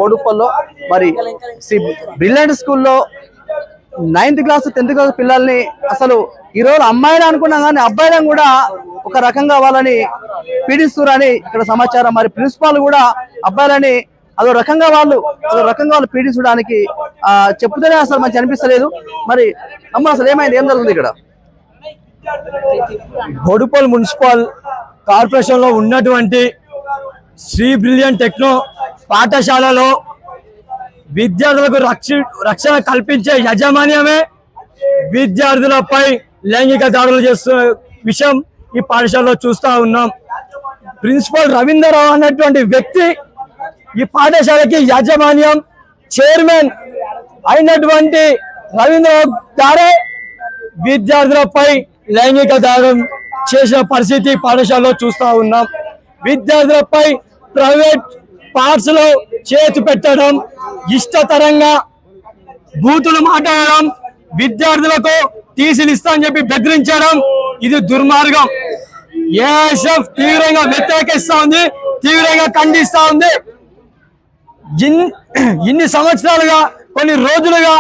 కోడుప్పల్లో మరి బ్రిలియంట్ స్కూల్లో 9th class 10th class పిల్లల్ని అసలు ఈ రోజు అమ్మాయిలు అనుకున్నాం కానీ అబ్బాయిలను కూడా ఒక రకంగా వాళ్ళని పీడిస్తురని ఇక్కడ సమాచారం. మరి ప్రిన్సిపాల్ కూడా అబ్బాయిలని అదో రకంగా వాళ్ళు పీడించడానికి చెప్తేనే అసలు మంచి అనిపిస్తలేదు. మరి అమ్మ అసలు ఏమైంది, ఏం జరుగుతుంది ఇక్కడ? బోడుపల్ మున్సిపల్ కార్పొరేషన్ లో ఉన్నటువంటి శ్రీ బ్రిలియంట్ టెక్నో పాఠశాలలో విద్యార్థులకు రక్షణ కల్పించే యాజమాన్యమే విద్యార్థులపై లైంగిక దాడులు చేస్తున్న విషయం ఈ పాఠశాలలో చూస్తా ఉన్నాం. ప్రిన్సిపల్ రవీంద్రరావు అన్నటువంటి వ్యక్తి ఈ పాఠశాలకి యాజమాన్యం చైర్మన్ అయినటువంటి రవీంద్రరావు గారే విద్యార్థులపై లైంగిక దాడులు చేసిన పరిస్థితి పాఠశాలలో చూస్తా ఉన్నాం. విద్యార్థులపై ప్రైవేట్ పార్ట్స్ లో చేతి పెట్టడం, ఇష్టతరంగా బూతులు మాట్లాడడం, విద్యార్థులకు టీసీలు ఇస్తా అని చెప్పి బెదిరించడం, ఇది దుర్మార్గం. ఏఎస్ఎఫ్ తీవ్రంగా వ్యతిరేకిస్తా ఉంది, తీవ్రంగా ఖండిస్తా ఉంది. ఇన్ని సంవత్సరాలుగా కొన్ని రోజులుగా